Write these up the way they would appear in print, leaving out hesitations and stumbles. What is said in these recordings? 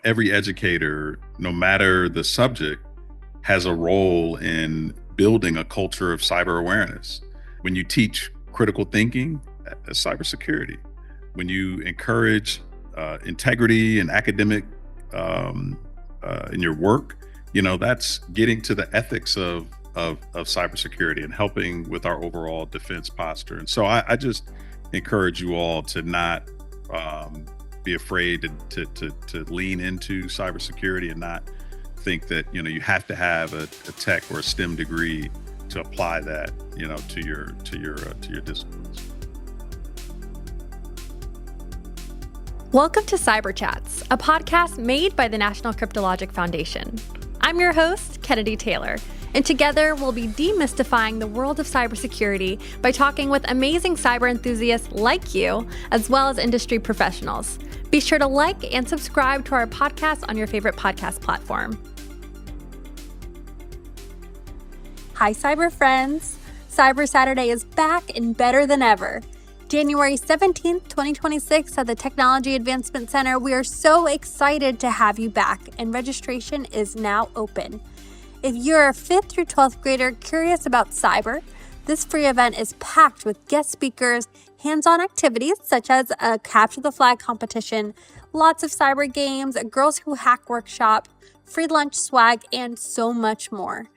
every educator, no matter the subject, has a role in building a culture of cyber awareness. When you teach critical thinking, cybersecurity. When you encourage integrity and academic in your work, that's getting to the ethics of cybersecurity and helping with our overall defense posture. And so I just encourage you all to not be afraid to lean into cybersecurity and not think that you have to have a tech or a STEM degree to apply that to your disciplines. Welcome to Cyber Chats, a podcast made by the National Cryptologic Foundation. I'm your host, Kennedy Taylor, and together we'll be demystifying the world of cybersecurity by talking with amazing cyber enthusiasts like you, as well as industry professionals. Be sure to like and subscribe to our podcast on your favorite podcast platform. Hi, cyber friends. Cyber Saturday is back and better than ever. January 17th, 2026 at the Technology Advancement Center. We are so excited to have you back, and registration is now open. If you're a 5th through 12th grader curious about cyber, this free event is packed with guest speakers, hands-on activities such as a Capture the Flag competition, lots of cyber games, a Girls Who Hack workshop, free lunch swag, and so much more.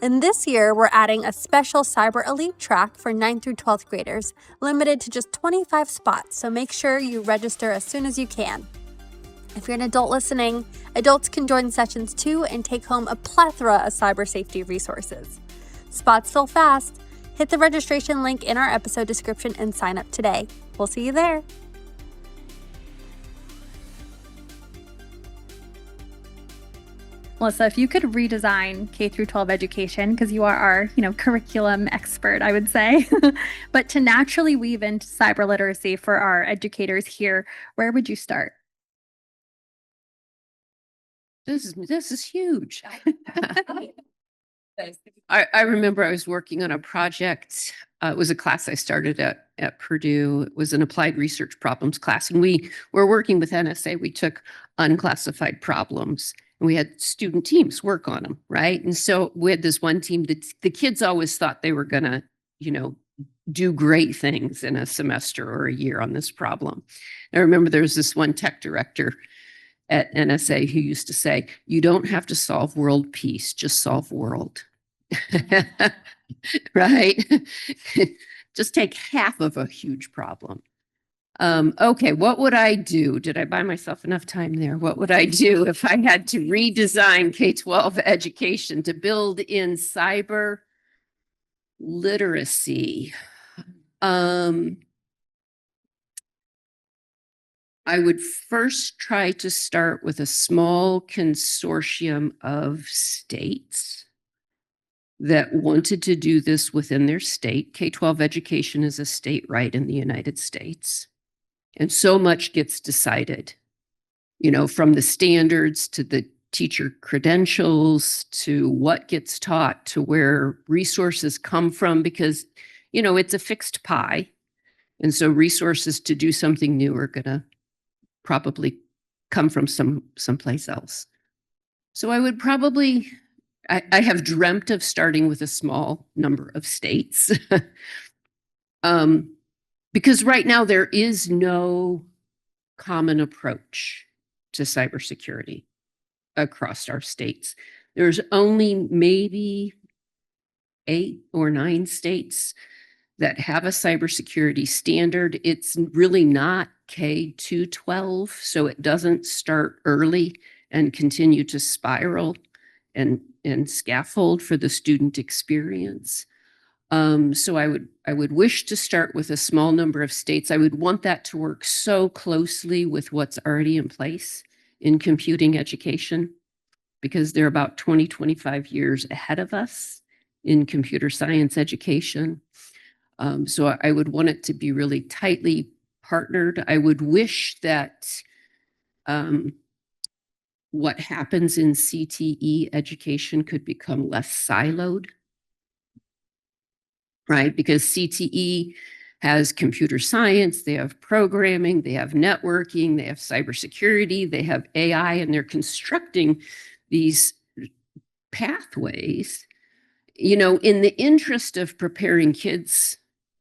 And this year, we're adding a special Cyber Elite track for 9th through 12th graders, limited to just 25 spots, so make sure you register as soon as you can. If you're an adult listening, adults can join sessions too and take home a plethora of cyber safety resources. Spots fill fast. Hit the registration link in our episode description and sign up today. We'll see you there. Melissa, if you could redesign K through 12 education, because you are our, curriculum expert, I would say, but to naturally weave into cyber literacy for our educators here, where would you start? This is huge. I remember I was working on a project. It was a class I started at Purdue. It was an applied research problems class, and we were working with NSA. We took unclassified problems, and we had student teams work on them, right? And so we had this one team that the kids always thought they were gonna, do great things in a semester or a year on this problem. I remember there was this one tech director at NSA who used to say, "You don't have to solve world peace, just solve world." Right? Just take half of a huge problem. Okay, what would I do? Did I buy myself enough time there? What would I do if I had to redesign K-12 education to build in cyber literacy? I would first try to start with a small consortium of states that wanted to do this within their state. K-12 education is a state right in the United States. And so much gets decided, from the standards to the teacher credentials to what gets taught to where resources come from, because, it's a fixed pie. And so resources to do something new are going to probably come from someplace else. So I would probably, I have dreamt of starting with a small number of states. Because right now there is no common approach to cybersecurity across our states. There's only maybe 8 or 9 states that have a cybersecurity standard. It's really not K-12, so it doesn't start early and continue to spiral and scaffold for the student experience. So I would wish to start with a small number of states. I would want that to work so closely with what's already in place in computing education, because they're about 20, 25 years ahead of us in computer science education. So I would want it to be really tightly partnered. I would wish that what happens in CTE education could become less siloed, right? Because CTE has computer science, they have programming, they have networking, they have cybersecurity, they have AI, and they're constructing these pathways, in the interest of preparing kids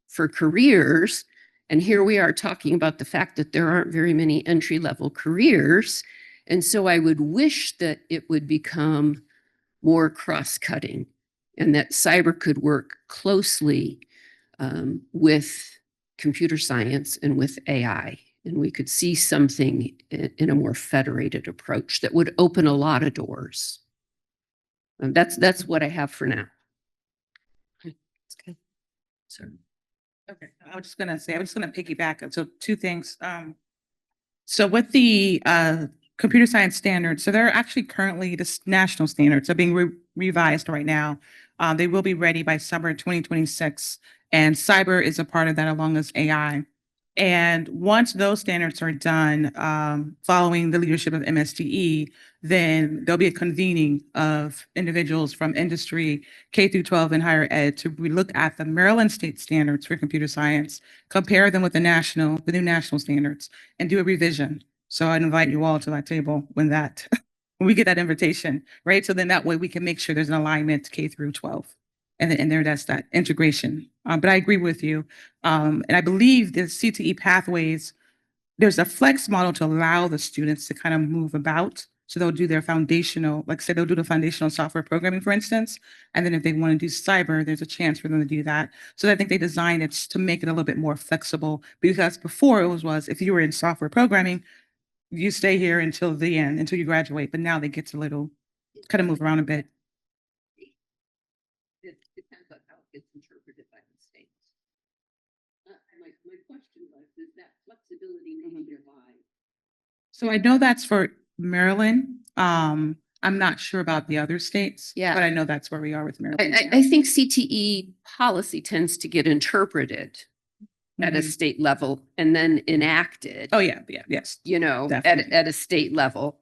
for careers. And here we are talking about the fact that there aren't very many entry-level careers. And so I would wish that it would become more cross-cutting and that cyber could work closely with computer science and with AI. And we could see something in a more federated approach that would open a lot of doors. That's what I have for now. That's good. So, Okay, I was just gonna piggyback. So two things. So with the computer science standards, so they're actually currently the national standards are being revised right now. They will be ready by summer 2026, and cyber is a part of that along with AI. And once those standards are done, following the leadership of MSDE, then there'll be a convening of individuals from industry, K through 12 and higher ed to look at the Maryland state standards for computer science, compare them with the new national standards, and do a revision. So I'd invite you all to that table when we get that invitation, right? So then that way we can make sure there's an alignment K through 12. And that's that integration. But I agree with you. And I believe the CTE pathways, there's a flex model to allow the students to kind of move about. So they'll do their foundational, like say they'll do the foundational software programming, for instance. And then if they want to do cyber, there's a chance for them to do that. So I think they designed it to make it a little bit more flexible, because before it was if you were in software programming, you stay here until the end, until you graduate. But now they get to kind of move around a bit. It depends on how it's interpreted by the states. My question was, is that flexibility nature why? So I know that's for Maryland. I'm not sure about the other states. Yeah. But I know that's where we are with Maryland. I think CTE policy tends to get interpreted at a state level and then enacted. Oh yeah, yes. Definitely. At a state level.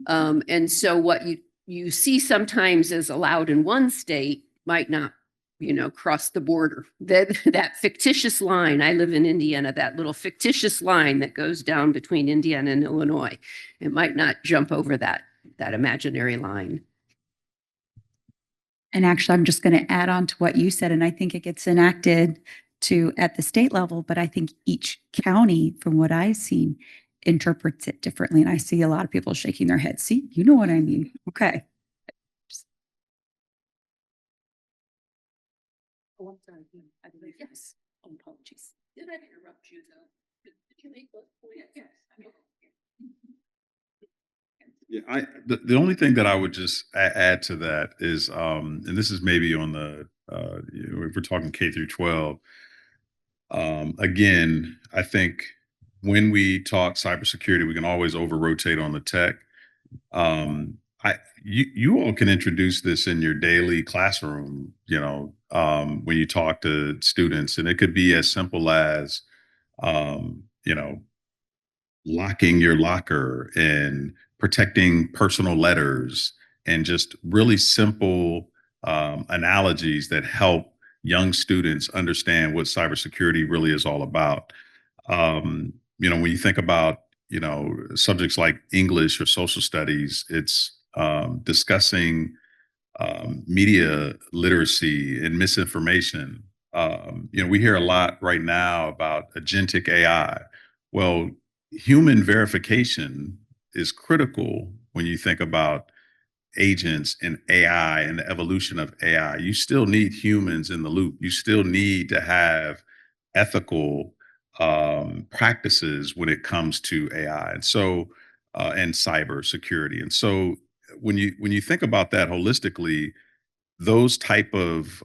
And so what you see sometimes is allowed in one state might not, cross the border. That fictitious line, I live in Indiana, that little fictitious line that goes down between Indiana and Illinois, it might not jump over that imaginary line. And actually, I'm just going to add on to what you said, and I think it gets enacted at the state level, but I think each county, from what I've seen, interprets it differently. And I see a lot of people shaking their heads. See, you know what I mean? Okay. Oh, I'm sorry. I believe yes. Oh, apologies. Did I interrupt you though? Did you make those points? Yes. Yeah, the only thing that I would just add to that is, and this is maybe on the if we're talking K through 12. Again, I think when we talk cybersecurity, we can always over rotate on the tech. You all can introduce this in your daily classroom, when you talk to students, and it could be as simple as, locking your locker and protecting personal letters, and just really simple analogies that help young students understand what cybersecurity really is all about. When you think about, subjects like English or social studies, it's discussing media literacy and misinformation. We hear a lot right now about agentic AI. Well, human verification is critical when you think about agents and AI and the evolution of AI. You still need humans in the loop. You still need to have ethical practices when it comes to AI, and cyber security. And so when you think about that holistically, those type of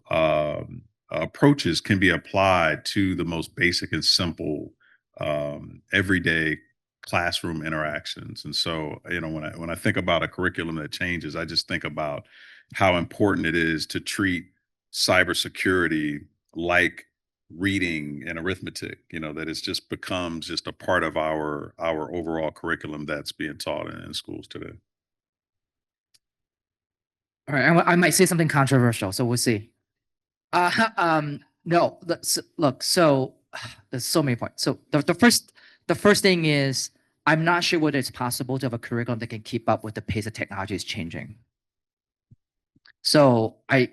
approaches can be applied to the most basic and simple everyday classroom interactions. And so, when I think about a curriculum that changes, I just think about how important it is to treat cybersecurity like reading and arithmetic, that it just becomes just a part of our overall curriculum that's being taught in schools today. All right, I might say something controversial, so we'll see. No, look, so there's so many points. So the first thing is, I'm not sure whether it's possible to have a curriculum that can keep up with the pace of technology is changing. So I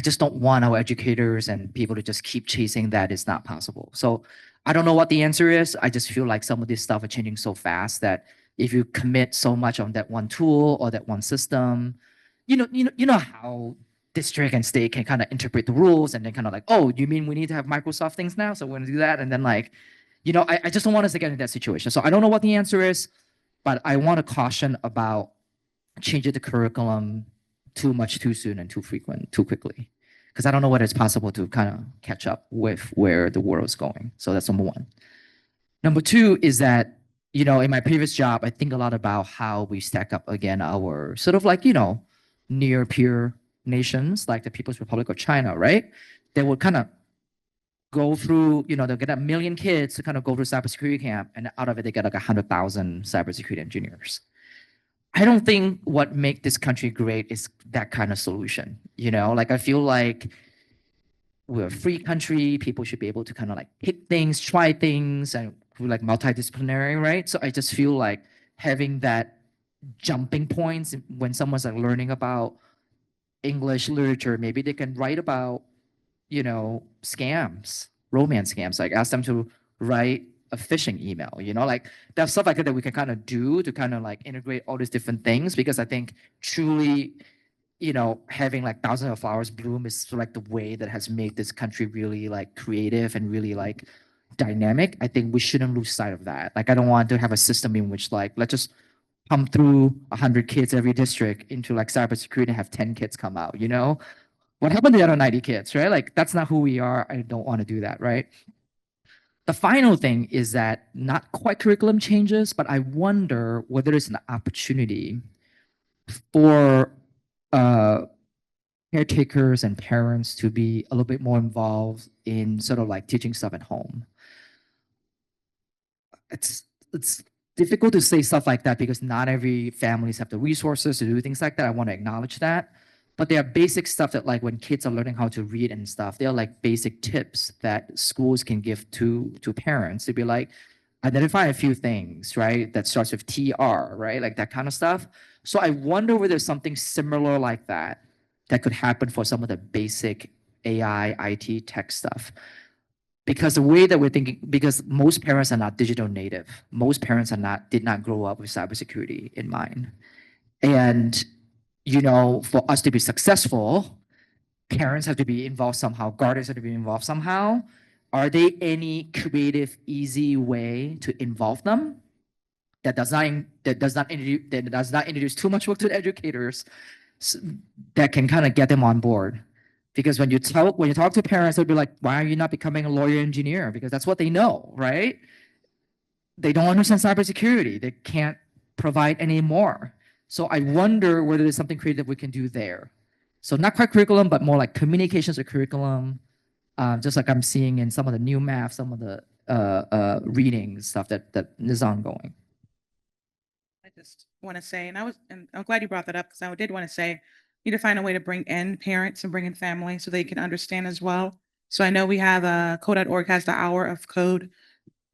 just don't want our educators and people to just keep chasing that. It's not possible. So I don't know what the answer is. I just feel like some of this stuff are changing so fast that if you commit so much on that one tool or that one system, you know how district and state can kind of interpret the rules and then kind of like, oh, you mean we need to have Microsoft things now? So we're gonna do that. And then like, I just don't want us to get into that situation. So I don't know what the answer is, but I want to caution about changing the curriculum too much, too soon, and too frequent, too quickly. Because I don't know whether it's possible to kind of catch up with where the world is going. So that's number one. Number two is that, in my previous job, I think a lot about how we stack up again our sort of like, near peer nations, like the People's Republic of China, right? They would kind of go through, they'll get 1 million kids to kind of go through cybersecurity camp, and out of it, they get like 100,000 cybersecurity engineers. I don't think what make this country great is that kind of solution. Like I feel like we're a free country. People should be able to kind of like pick things, try things, and we're like multidisciplinary, right? So I just feel like having that jumping points when someone's like learning about English literature, maybe they can write about, scams, romance scams. Like ask them to write a phishing email, like there's stuff like that we can kind of do to kind of like integrate all these different things, because I think truly, having like thousands of flowers bloom is sort of like the way that has made this country really like creative and really like dynamic. I think we shouldn't lose sight of that. Like I don't want to have a system in which like, let's just pump through 100 kids every district into like cybersecurity and have 10 kids come out, What happened to the other 90 kids, right? Like that's not who we are. I don't want to do that, right? The final thing is that not quite curriculum changes, but I wonder whether there's an opportunity for caretakers and parents to be a little bit more involved in sort of like teaching stuff at home. It's difficult to say stuff like that because not every families have the resources to do things like that. I want to acknowledge that. But there are basic stuff that like when kids are learning how to read and stuff, there are like basic tips that schools can give to parents to be like, identify a few things, right? That starts with TR, right? Like that kind of stuff. So I wonder whether there's something similar like that that could happen for some of the basic AI, IT, tech stuff. Because the way that we're thinking, because most parents are not digital native. Most parents did not grow up with cybersecurity in mind. And for us to be successful, parents have to be involved somehow, guardians have to be involved somehow. Are there any creative, easy way to involve them that does not introduce too much work to the educators, that can kind of get them on board? Because when you talk to parents, they'll be like, why are you not becoming a lawyer engineer? Because that's what they know, right? They don't understand cybersecurity. They can't provide any more. So I wonder whether there's something creative we can do there. So not quite curriculum, but more like communications or curriculum, just like I'm seeing in some of the new math, some of the reading stuff that is ongoing. I just want to say, and I'm glad you brought that up because I did want to say, need to find a way to bring in parents and bring in family so they can understand as well. So I know we have code.org has the hour of code.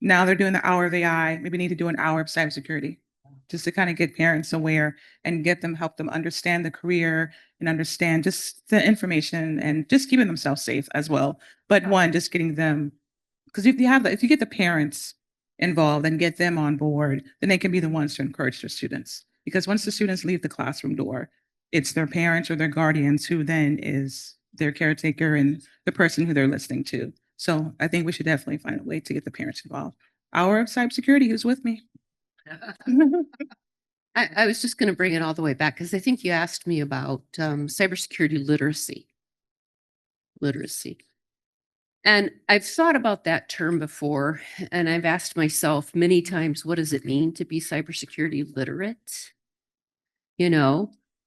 Now they're doing the hour of AI. Maybe need to do an hour of cybersecurity just to kind of get parents aware and help them understand the career and understand just the information and just keeping themselves safe as well. But one, just getting them, because if you get the parents involved and get them on board, then they can be the ones to encourage their students. Because once the students leave the classroom door, it's their parents or their guardians who then is their caretaker and the person who they're listening to. So I think we should definitely find a way to get the parents involved. Hour of cybersecurity, who's with me? I was just going to bring it all the way back because I think you asked me about cybersecurity literacy. And I've thought about that term before, and I've asked myself many times, what does it mean to be cybersecurity literate?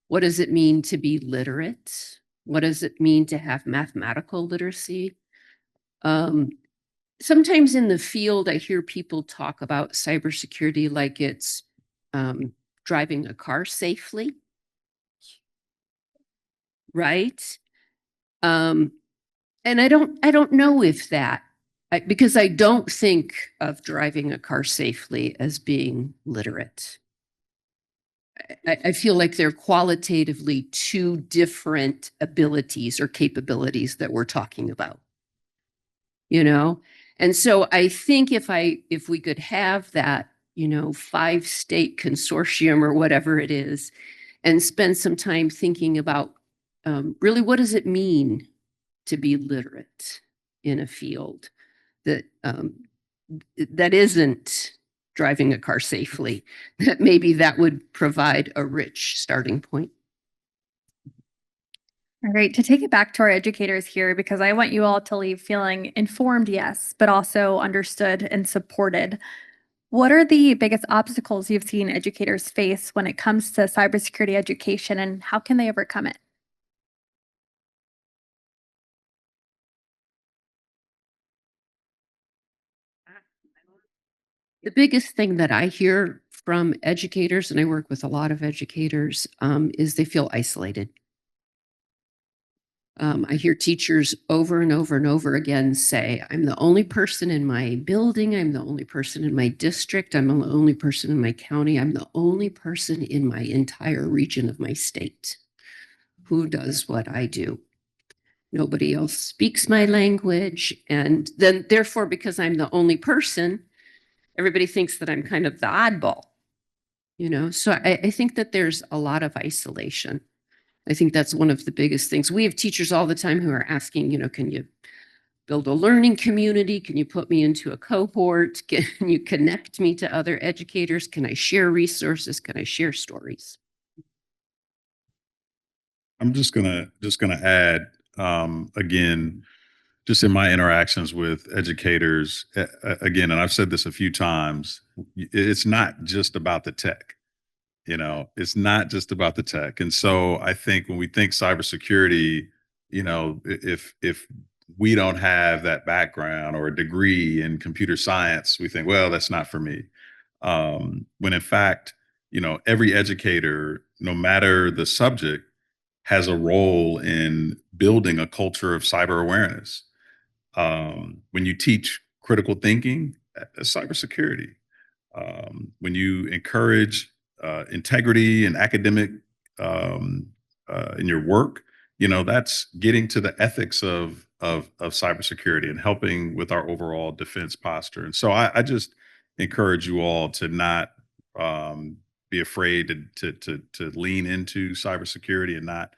What does it mean to be literate? What does it mean to have mathematical literacy? Sometimes in the field, I hear people talk about cybersecurity like it's driving a car safely, right? And I don't know if that Because I don't think of driving a car safely as being literate. I feel like they're qualitatively two different abilities or capabilities that we're talking about. You know? And so I think if we could have that, 5-state consortium or whatever it is, and spend some time thinking about really what does it mean to be literate in a field that isn't driving a car safely, that maybe that would provide a rich starting point. All right, to take it back to our educators here, because I want you all to leave feeling informed, yes, but also understood and supported. What are the biggest obstacles you've seen educators face when it comes to cybersecurity education, and how can they overcome it? The biggest thing that I hear from educators, and I work with a lot of educators, is they feel isolated. I hear teachers over and over and over again say, I'm the only person in my building, I'm the only person in my district, I'm the only person in my county, I'm the only person in my entire region of my state who does what I do. Nobody else speaks my language. And then therefore, because I'm the only person, everybody thinks that I'm kind of the oddball, So I think that there's a lot of isolation. I think that's one of the biggest things. We have teachers all the time who are asking, can you build a learning community? Can you put me into a cohort? Can you connect me to other educators? Can I share resources? Can I share stories? I'm just gonna add again, just in my interactions with educators, again, and I've said this a few times, it's not just about the tech. It's not just about the tech. And so I think when we think cybersecurity, if we don't have that background or a degree in computer science, we think, well, that's not for me. When in fact, every educator, no matter the subject, has a role in building a culture of cyber awareness. When you teach critical thinking, cybersecurity. When you encourage integrity and academic in your work, that's getting to the ethics of cybersecurity and helping with our overall defense posture. And so I just encourage you all to not be afraid to lean into cybersecurity and not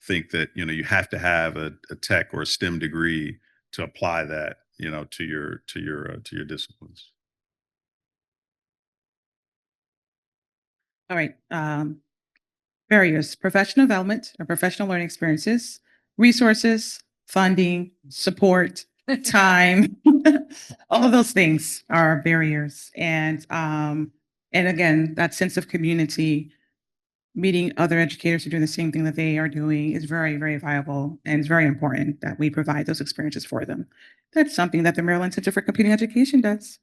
think that you have to have a tech or a STEM degree to apply that to your disciplines. All right. Barriers, professional development or professional learning experiences, resources, funding, support, time, all of those things are barriers. And again, that sense of community, meeting other educators who are doing the same thing that they are doing is very, very viable. And it's very important that we provide those experiences for them. That's something that the Maryland Center for Computing Education does.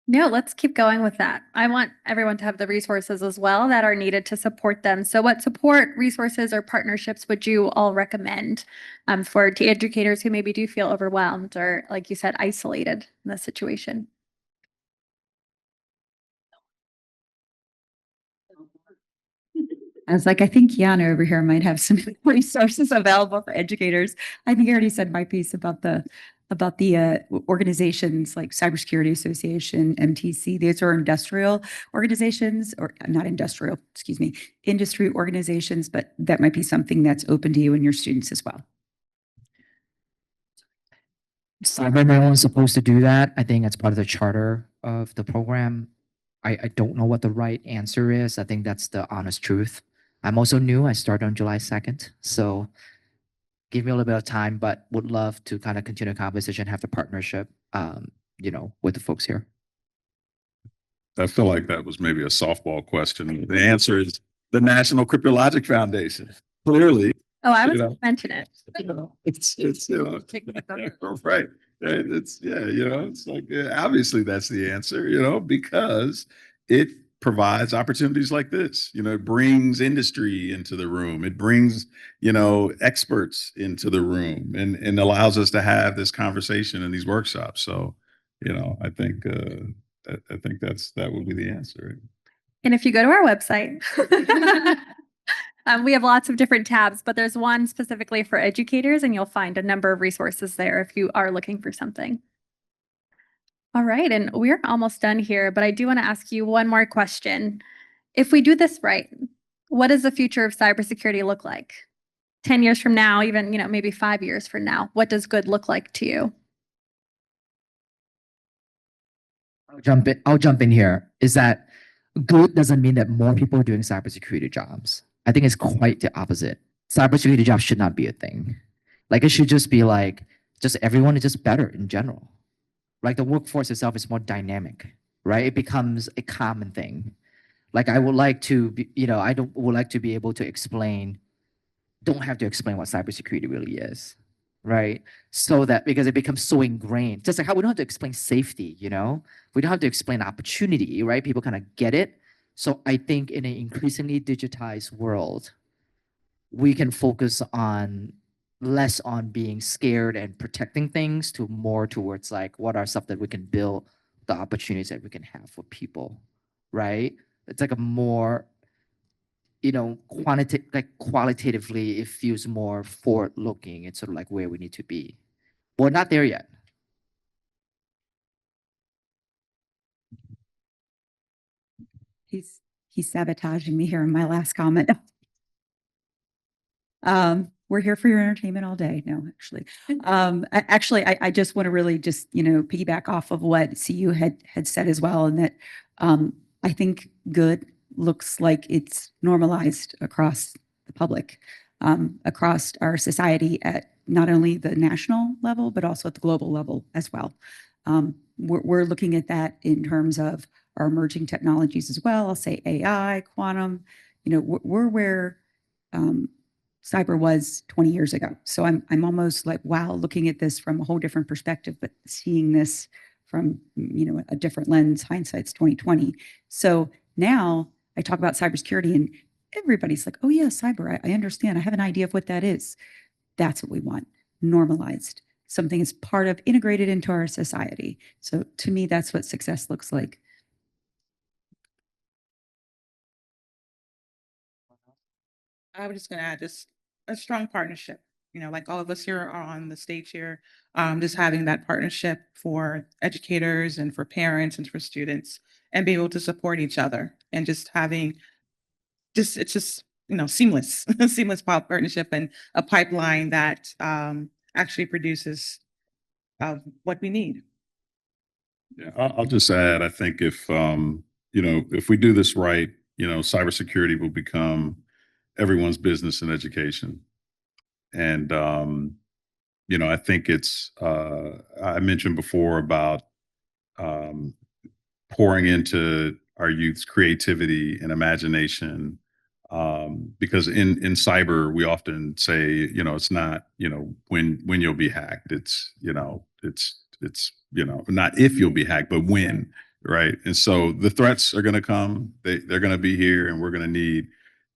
No, let's keep going with that. I want everyone to have the resources as well that are needed to support them. So what support, resources, or partnerships would you all recommend for educators who maybe do feel overwhelmed or, like you said, isolated in this situation? I was like, I think Quiana over here might have some resources available for educators. I think I already said my piece about the organizations like Cybersecurity Association, MTC. These are industrial organizations, or not industrial, excuse me, industry organizations, but that might be something that's open to you and your students as well. Cyber Maryland is supposed to do that. I think that's part of the charter of the program. I don't know what the right answer is. I think that's the honest truth. I'm also new. I started on July 2nd. So give me a little bit of time, but would love to kind of continue the conversation, have the partnership, with the folks here. I feel like that was maybe a softball question. The answer is the National Cryptologic Foundation. Clearly. Oh, I was going to mention it. It's right. It's like, obviously that's the answer, because it provides opportunities like this. It brings industry into the room. It brings, experts into the room and allows us to have this conversation in these workshops. So, I think that would be the answer. And if you go to our website, we have lots of different tabs, but there's one specifically for educators, and you'll find a number of resources there if you are looking for something. All right, and we're almost done here, but I do want to ask you one more question. If we do this right, what does the future of cybersecurity look like? 10 years from now, even, maybe 5 years from now, what does good look like to you? I'll jump in here. Is that good doesn't mean that more people are doing cybersecurity jobs. I think it's quite the opposite. Cybersecurity jobs should not be a thing. Like, it should just be like, just everyone is just better in general. Like, the workforce itself is more dynamic, right? It becomes a common thing. Like, I would like to be, would like to be able to explain, don't have to explain what cybersecurity really is, right? So that, because it becomes so ingrained, just like how we don't have to explain safety, we don't have to explain opportunity, right? People kind of get it. So I think in an increasingly digitized world, we can focus on less on being scared and protecting things to more towards like, what are stuff that we can build, the opportunities that we can have for people, right? It's like a more, qualitatively, it feels more forward-looking. It's sort of like where we need to be. We're not there yet. He's sabotaging me here in my last comment. We're here for your entertainment all day. No, actually. I just want to really just, piggyback off of what Seeyew had said as well. And that I think good looks like it's normalized across the public, across our society at not only the national level, but also at the global level as well. We're looking at that in terms of our emerging technologies as well. I'll say AI, quantum, we're where cyber was 20 years ago. So I'm almost like, wow, looking at this from a whole different perspective, but seeing this from, a different lens. Hindsight's 2020. So now I talk about cybersecurity and everybody's like, oh yeah, cyber, I understand. I have an idea of what that is. That's what we want. Normalized. Something is part of, integrated into our society. So to me, that's what success looks like. I was just going to add just a strong partnership, like all of us here are on the stage here, just having that partnership for educators and for parents and for students and be able to support each other and just having it's just, seamless, seamless partnership and a pipeline that actually produces what we need. Yeah, I'll just add, I think if we do this right, cybersecurity will become everyone's business in education. And, I think it's, I mentioned before about pouring into our youth's creativity and imagination. Because in cyber, we often say, it's not, when you'll be hacked. It's not if you'll be hacked, but when, right? And so the threats are going to come. They're going to be here, and we're going to need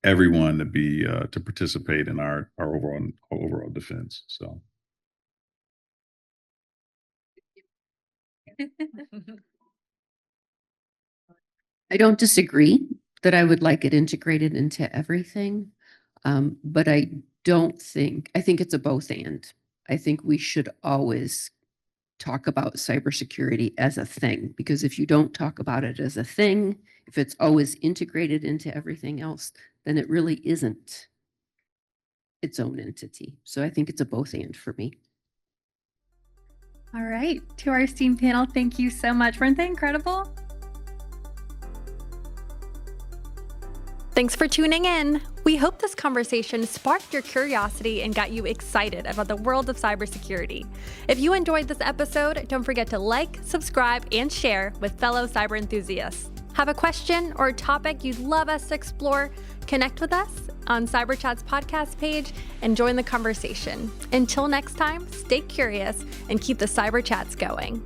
everyone to be to participate in our overall defense. So. I don't disagree that I would like it integrated into everything. But I think it's a both and. I think we should always talk about cybersecurity as a thing, because if you don't talk about it as a thing, if it's always integrated into everything else, then it really isn't its own entity. So I think it's a both and for me. All right, to our esteemed panel, thank you so much. Weren't they incredible? Thanks for tuning in. We hope this conversation sparked your curiosity and got you excited about the world of cybersecurity. If you enjoyed this episode, don't forget to like, subscribe, and share with fellow cyber enthusiasts. Have a question or a topic you'd love us to explore? Connect with us on CyberChat's podcast page and join the conversation. Until next time, stay curious and keep the cyber chats going.